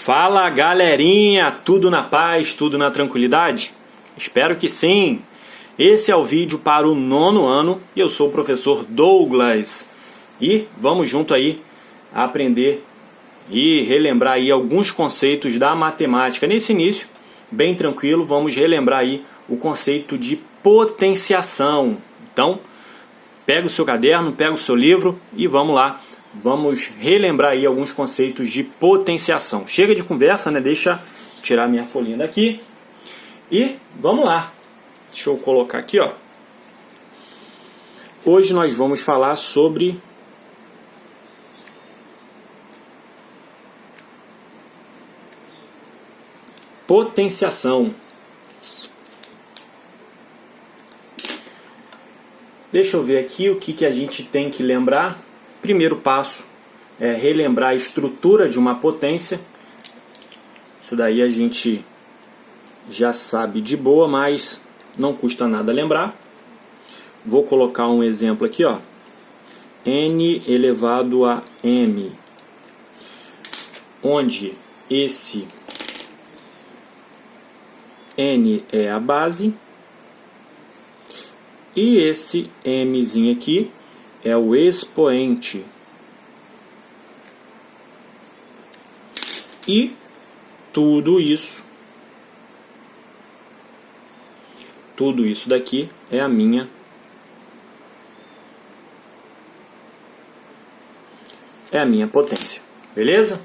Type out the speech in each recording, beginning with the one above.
Fala galerinha, tudo na paz, tudo na tranquilidade? Espero que sim! Esse é o vídeo para o 9º ano e eu sou o professor Douglas. E vamos junto aí aprender e relembrar aí alguns conceitos da matemática. Nesse início, bem tranquilo, vamos relembrar aí o conceito de potenciação. Então, pega o seu caderno, pega o seu livro e vamos lá. Vamos relembrar aí alguns conceitos de potenciação. Chega de conversa, né? Deixa eu tirar minha folhinha daqui. E vamos lá. Deixa eu colocar aqui, ó. Hoje nós vamos falar sobre potenciação. Deixa eu ver aqui o que a gente tem que lembrar. Primeiro passo é relembrar a estrutura de uma potência. Isso daí a gente já sabe de boa, mas não custa nada lembrar. Vou colocar um exemplo aqui, ó. N elevado a M, onde esse N é a base e esse Mzinho aqui é o expoente. E tudo isso daqui é a minha potência. Beleza?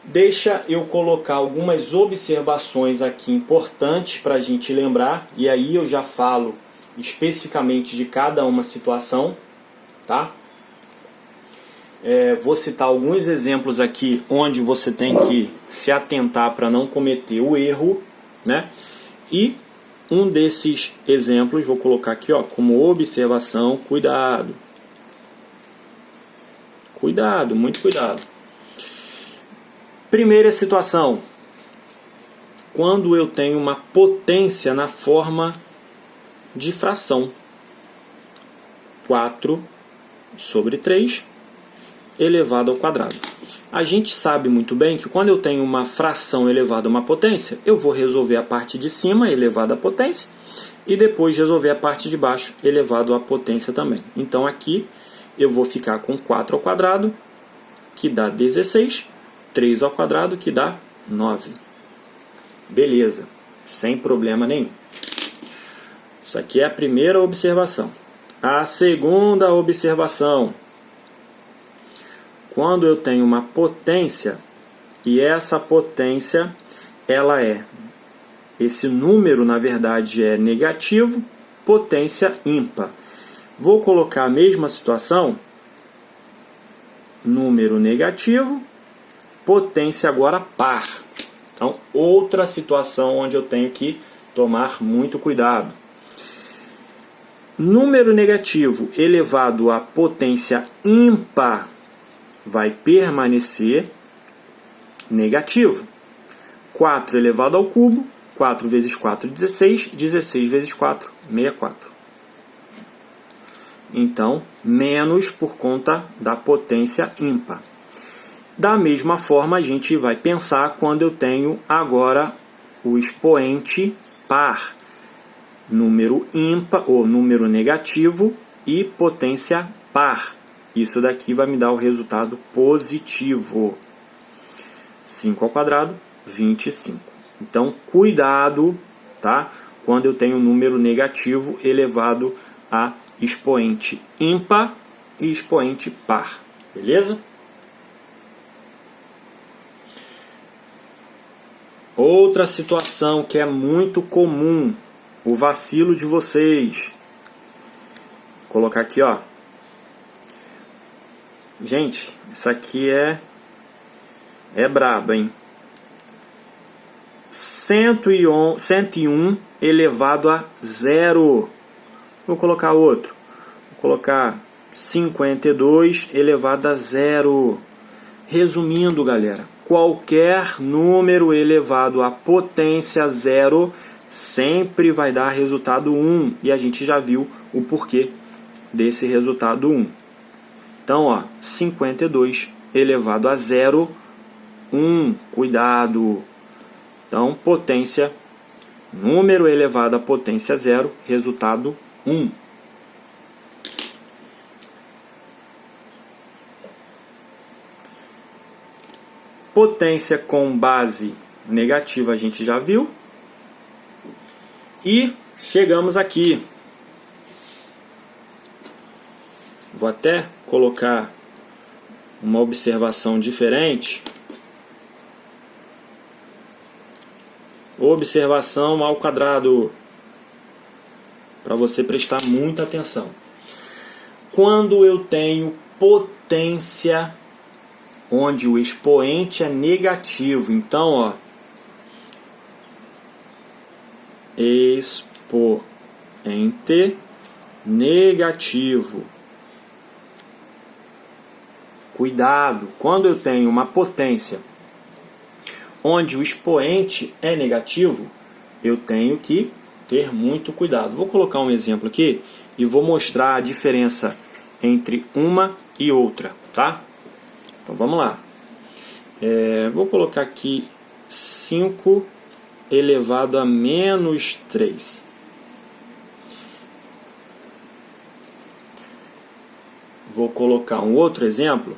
Deixa eu colocar algumas observações aqui importantes para a gente lembrar, e aí eu já falo especificamente de cada uma situação, tá? Vou citar alguns exemplos aqui onde você tem que se atentar para não cometer o erro, né? E um desses exemplos vou colocar aqui, ó, como observação. Cuidado, muito cuidado. Primeira situação, quando eu tenho uma potência na forma de fração, 4 sobre 3 elevado ao quadrado. A gente sabe muito bem que quando eu tenho uma fração elevada a uma potência, eu vou resolver a parte de cima elevado à potência e depois resolver a parte de baixo elevado à potência também. Então aqui eu vou ficar com 4 ao quadrado, que dá 16, 3 ao quadrado, que dá 9. Beleza, sem problema nenhum. Isso aqui é a primeira observação. A segunda observação. Quando eu tenho uma potência, e essa potência, esse número, na verdade, é negativo, potência ímpar. Vou colocar a mesma situação, número negativo, potência agora par. Então, outra situação onde eu tenho que tomar muito cuidado. Número negativo elevado à potência ímpar vai permanecer negativo. 4 elevado ao cubo, 4 vezes 4, 16, 16 vezes 4, 64. Então, menos por conta da potência ímpar. Da mesma forma, a gente vai pensar quando eu tenho agora o expoente par. Número ímpar, ou número negativo e potência par. Isso daqui vai me dar o resultado positivo. 5 ao quadrado, 25. Então, cuidado, tá? Quando eu tenho um número negativo elevado a expoente ímpar e expoente par. Beleza? Outra situação que é muito comum, o vacilo de vocês. Vou colocar aqui, ó. Gente, isso aqui é brabo, hein? 101 elevado a 0. Vou colocar outro. Vou colocar 52 elevado a 0. Resumindo, galera, qualquer número elevado à potência 0 sempre vai dar resultado 1. E a gente já viu o porquê desse resultado 1. Então, ó, 52 elevado a 0 1. Cuidado! Então, potência, número elevado à potência 0, resultado 1. Potência com base negativa a gente já viu. E chegamos aqui. Vou até colocar uma observação diferente. Observação ao quadrado. Para você prestar muita atenção. Quando eu tenho potência onde o expoente é negativo, então, ó, expoente negativo. Cuidado, quando eu tenho uma potência onde o expoente é negativo, eu tenho que ter muito cuidado. Vou colocar um exemplo aqui e vou mostrar a diferença entre uma e outra, tá? Então vamos lá. Vou colocar aqui 5 elevado a menos 3. Vou colocar um outro exemplo.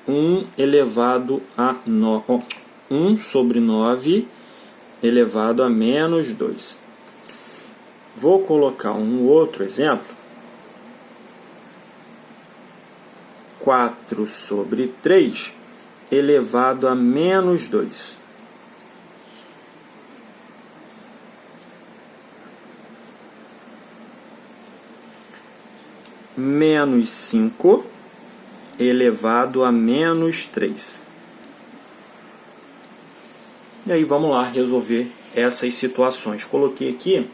1 elevado a 1 sobre 9 elevado a menos 2. Vou colocar um outro exemplo. 4 sobre 3 elevado a menos 2. Menos 5 elevado a menos 3. E aí vamos lá resolver essas situações. Coloquei aqui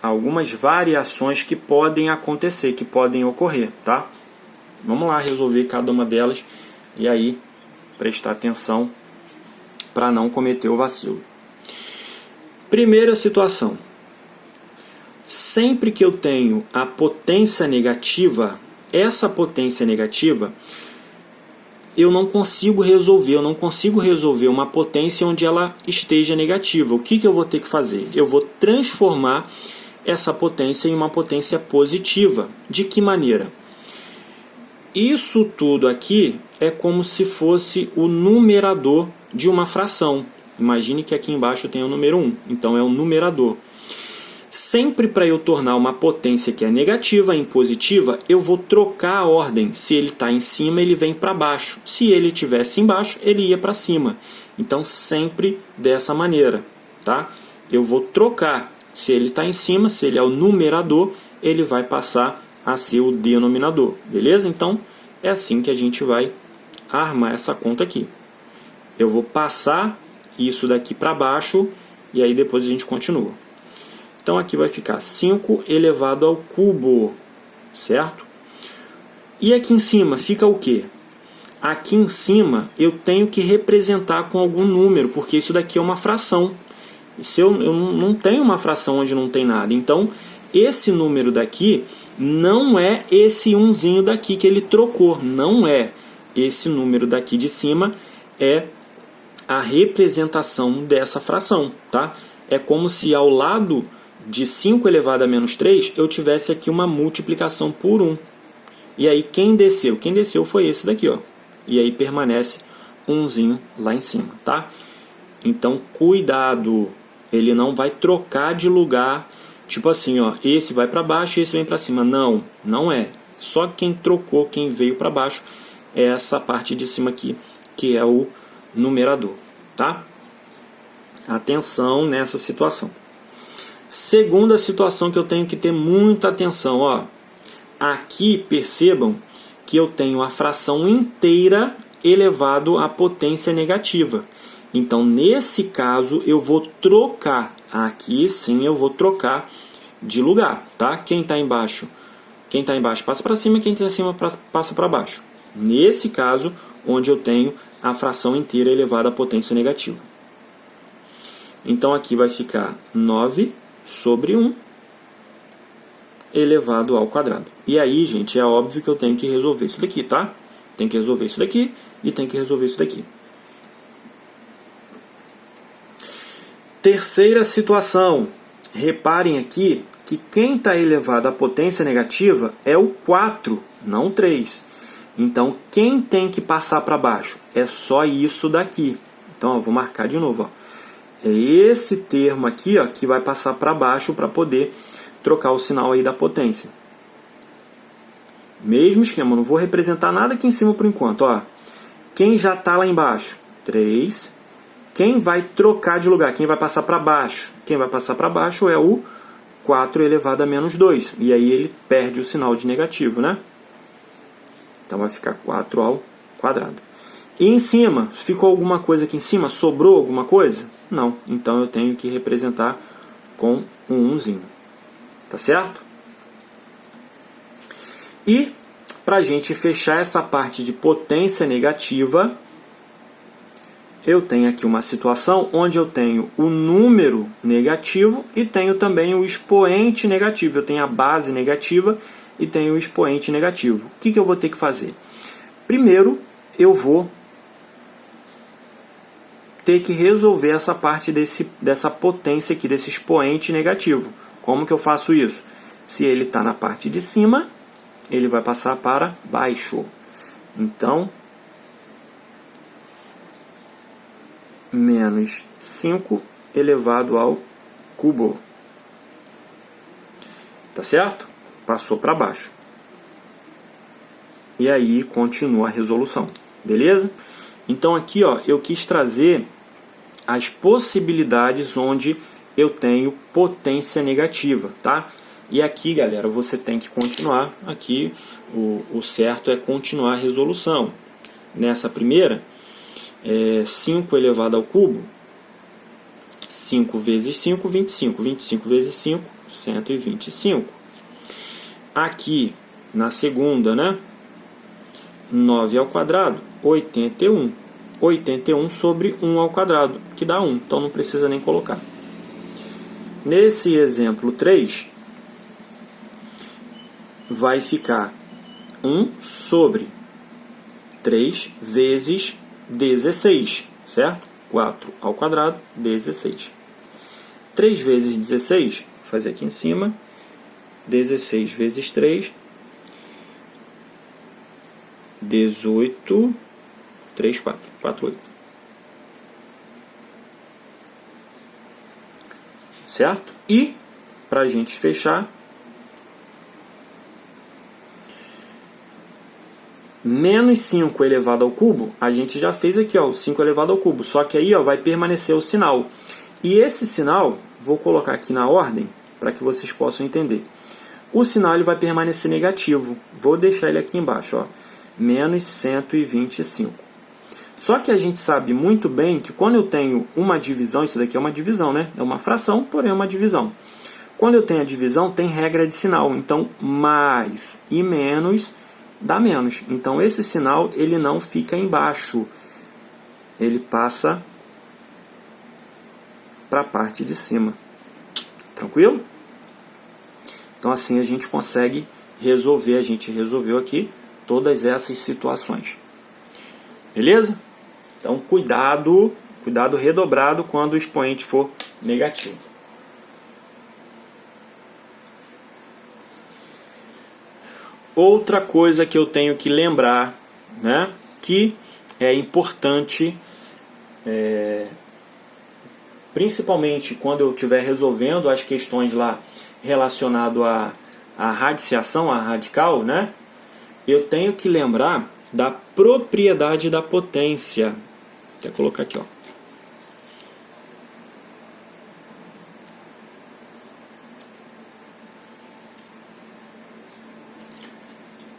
algumas variações que podem acontecer, que podem ocorrer, tá? Vamos lá resolver cada uma delas e aí prestar atenção para não cometer o vacilo. Primeira situação. Sempre que eu tenho a potência negativa, essa potência negativa, eu não consigo resolver uma potência onde ela esteja negativa. O que eu vou ter que fazer? Eu vou transformar essa potência em uma potência positiva. De que maneira? Isso tudo aqui é como se fosse o numerador de uma fração. Imagine que aqui embaixo tem o número 1, então é o numerador. Sempre para eu tornar uma potência que é negativa em positiva, eu vou trocar a ordem. Se ele está em cima, ele vem para baixo. Se ele estivesse embaixo, ele ia para cima. Então, sempre dessa maneira, tá? Eu vou trocar. Se ele está em cima, se ele é o numerador, ele vai passar a ser o denominador. Beleza? Então, é assim que a gente vai armar essa conta aqui. Eu vou passar isso daqui para baixo e aí depois a gente continua. Então aqui vai ficar 5 elevado ao cubo, certo? E aqui em cima fica o quê? Aqui em cima eu tenho que representar com algum número, porque isso daqui é uma fração. Se eu não tenho uma fração onde não tem nada. Então esse número daqui não é esse umzinho daqui que ele trocou. Não é. Esse número daqui de cima é a representação dessa fração, tá? É como se ao lado de 5 elevado a menos 3, eu tivesse aqui uma multiplicação por 1. E aí quem desceu? Quem desceu foi esse daqui, ó. E aí permanece umzinho lá em cima, tá? Então, cuidado. Ele não vai trocar de lugar, tipo assim, ó. Esse vai para baixo e esse vem para cima. Não, não é. Só quem trocou, quem veio para baixo, é essa parte de cima aqui, que é o numerador, tá? Atenção nessa situação. Segunda situação que eu tenho que ter muita atenção, ó. Aqui percebam que eu tenho a fração inteira elevado à potência negativa. Então, nesse caso, eu vou trocar. Aqui sim eu vou trocar de lugar, tá? Quem está embaixo passa para cima, quem está em cima passa para baixo. Nesse caso, onde eu tenho a fração inteira elevada à potência negativa. Então, aqui vai ficar 9 sobre 1 elevado ao quadrado. E aí, gente, é óbvio que eu tenho que resolver isso daqui, tá? Tem que resolver isso daqui e tem que resolver isso daqui. Terceira situação. Reparem aqui que quem está elevado à potência negativa é o 4, não o 3. Então, quem tem que passar para baixo? É só isso daqui. Então, ó, vou marcar de novo. Ó. É esse termo aqui, ó, que vai passar para baixo para poder trocar o sinal aí da potência. Mesmo esquema, não vou representar nada aqui em cima por enquanto. Ó. Quem já está lá embaixo? 3. Quem vai trocar de lugar? Quem vai passar para baixo? Quem vai passar para baixo é o 4 elevado a menos 2. E aí ele perde o sinal de negativo, né? Então vai ficar 4 ao quadrado. E em cima, ficou alguma coisa aqui em cima? Sobrou alguma coisa? Não. Então eu tenho que representar com um 1zinho. Tá certo? E para a gente fechar essa parte de potência negativa, eu tenho aqui uma situação onde eu tenho o número negativo e tenho também o expoente negativo. Eu tenho a base negativa e tenho o expoente negativo. O que eu vou ter que fazer? Primeiro, eu vou ter que resolver essa parte dessa potência aqui, desse expoente negativo. Como que eu faço isso? Se ele está na parte de cima, ele vai passar para baixo. Então, menos 5 elevado ao cubo. Tá certo? Passou para baixo. E aí continua a resolução. Beleza? Então aqui, ó, eu quis trazer as possibilidades onde eu tenho potência negativa, tá? E aqui, galera, você tem que continuar. Aqui o certo é continuar a resolução. Nessa primeira, 5 elevado ao cubo, 5 vezes 5, 25. 25 vezes 5, 125. Aqui, na segunda, né? 9 ao quadrado, 81. 81 sobre 1 ao quadrado, que dá 1. Então não precisa nem colocar. Nesse exemplo 3, vai ficar 1 sobre 3 vezes 16, certo? 4 ao quadrado, 16. 3 vezes 16, vou fazer aqui em cima, 16 vezes 3, 18, 3, 4, 4, 8. Certo? E, para a gente fechar, menos 5 elevado ao cubo, a gente já fez aqui, ó, o 5 elevado ao cubo. Só que aí, ó, vai permanecer o sinal. E esse sinal, vou colocar aqui na ordem, para que vocês possam entender. O sinal ele vai permanecer negativo. Vou deixar ele aqui embaixo, ó, menos 125. Só que a gente sabe muito bem que quando eu tenho uma divisão, isso daqui é uma divisão, né? É uma fração, porém é uma divisão. Quando eu tenho a divisão, tem regra de sinal. Então, mais e menos dá menos. Então, esse sinal ele não fica embaixo. Ele passa para a parte de cima. Tranquilo? Então, assim a gente consegue resolver. A gente resolveu aqui todas essas situações. Beleza? Então, cuidado redobrado quando o expoente for negativo. Outra coisa que eu tenho que lembrar, né, que é importante, principalmente quando eu estiver resolvendo as questões lá relacionado à radiciação, à radical, né, eu tenho que lembrar da propriedade da potência. Vou até colocar aqui, ó.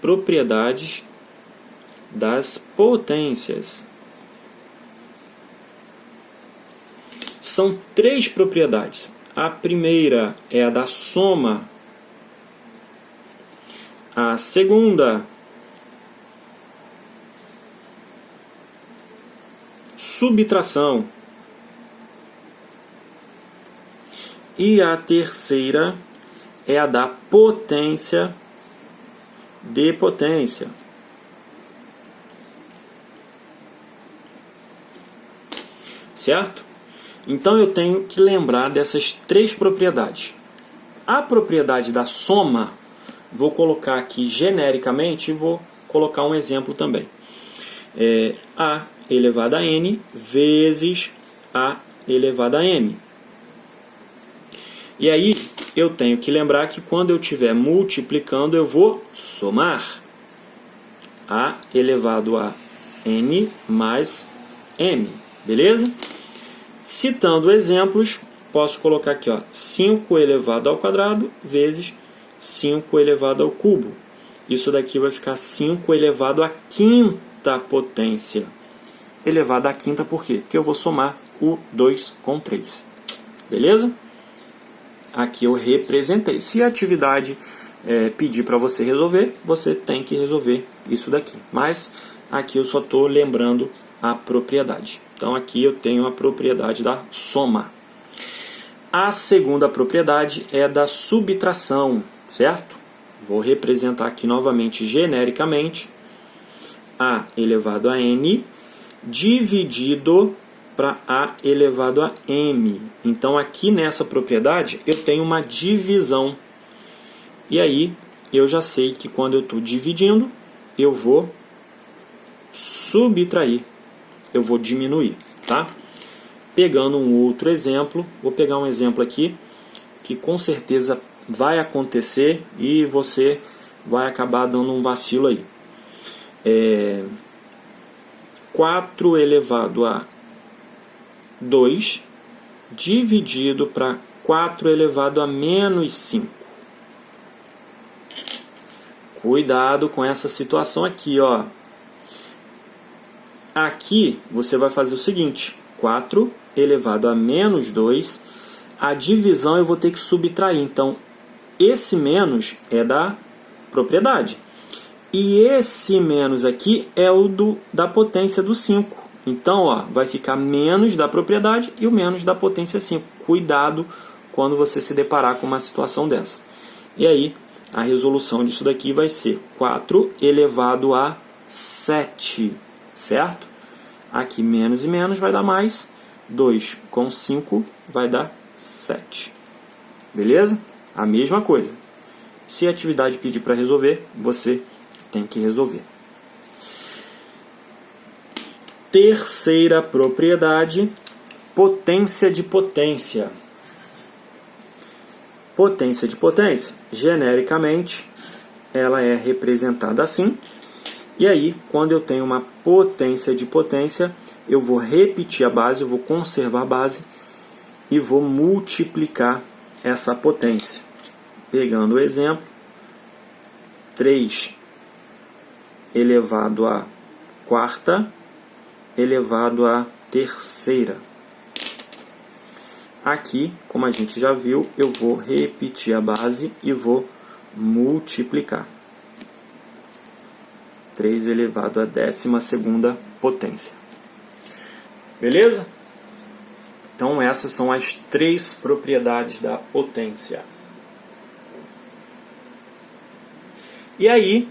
Propriedades das potências. São 3 propriedades. A primeira é a da soma. A segunda, subtração. E a terceira é a da potência de potência. certo? Então eu tenho que lembrar dessas três propriedades. A propriedade da soma, vou colocar aqui genericamente e vou colocar um exemplo também. A elevado a n vezes A elevado a m. E aí eu tenho que lembrar que quando eu estiver multiplicando, eu vou somar A elevado a n mais m. Beleza? Citando exemplos, posso colocar aqui, ó, 5 elevado ao quadrado vezes 5 elevado ao cubo. Isso daqui vai ficar 5 elevado à quinta potência. Elevado à quinta por quê? Porque eu vou somar o 2 com 3. Beleza? Aqui eu representei. Se a atividade pedir para você resolver, você tem que resolver isso daqui. Mas aqui eu só estou lembrando a propriedade. Então aqui eu tenho a propriedade da soma. A segunda propriedade é da subtração, certo? Vou representar aqui novamente genericamente A elevado a n dividido para A elevado a m. Então aqui nessa propriedade eu tenho uma divisão. E aí eu já sei que quando eu estou dividindo, eu vou subtrair. Eu vou diminuir, tá? Pegando um outro exemplo, vou pegar um exemplo aqui que com certeza vai acontecer e você vai acabar dando um vacilo aí. 4 elevado a 2 dividido para 4 elevado a menos 5. Cuidado com essa situação aqui, ó. Aqui você vai fazer o seguinte: 4 elevado a menos 2, a divisão eu vou ter que subtrair. Então, esse menos é da propriedade. E esse menos aqui é o da potência do 5. Então, ó, vai ficar menos da propriedade e o menos da potência 5. Cuidado quando você se deparar com uma situação dessa. E aí, a resolução disso daqui vai ser 4 elevado a 7. Certo? Aqui menos e menos vai dar mais. 2 com 5 vai dar 7. Beleza? A mesma coisa. Se a atividade pedir para resolver, você tem que resolver. Terceira propriedade, potência de potência. Potência de potência, genericamente, ela é representada assim. E aí, quando eu tenho uma potência de potência, eu vou repetir a base, eu vou conservar a base e vou multiplicar essa potência. Pegando o exemplo, 3 elevado a quarta elevado a terceira. Aqui, como a gente já viu, eu vou repetir a base e vou multiplicar. 3 elevado à 12ª potência. Beleza? Então essas são as três propriedades da potência. E aí,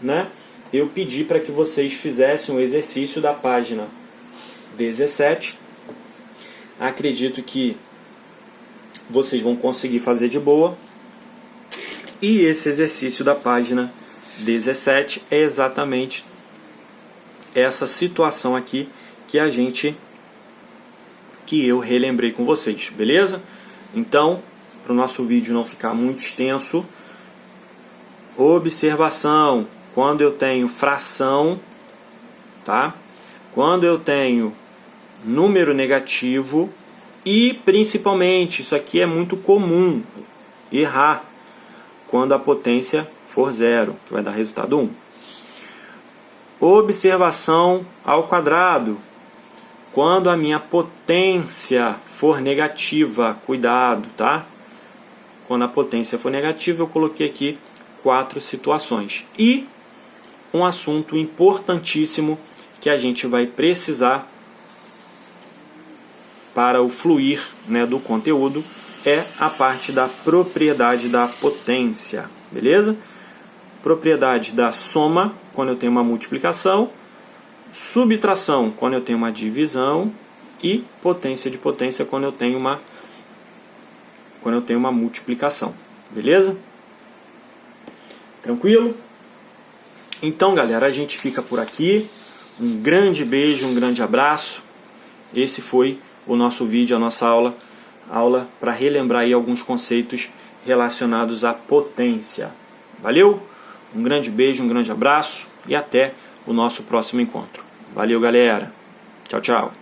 né, eu pedi para que vocês fizessem um exercício da página 17. Acredito que vocês vão conseguir fazer de boa. E esse exercício da página 17 é exatamente essa situação aqui que eu relembrei com vocês, beleza? Então, para o nosso vídeo não ficar muito extenso, observação: quando eu tenho fração, tá? Quando eu tenho número negativo e principalmente, isso aqui é muito comum errar, quando a potência for 0, que vai dar resultado 1. Observação ao quadrado: quando a minha potência for negativa, cuidado, tá? Quando a potência for negativa, eu coloquei aqui 4 situações. E um assunto importantíssimo que a gente vai precisar para o fluir, né, do conteúdo é a parte da propriedade da potência, beleza? Propriedade da soma, quando eu tenho uma multiplicação, subtração, quando eu tenho uma divisão, e potência de potência quando eu tenho uma multiplicação. Beleza? Tranquilo? Então, galera, a gente fica por aqui. Um grande beijo, um grande abraço. Esse foi o nosso vídeo, a nossa aula para relembrar aí alguns conceitos relacionados à potência. Valeu? Um grande beijo, um grande abraço e até o nosso próximo encontro. Valeu, galera. Tchau, tchau.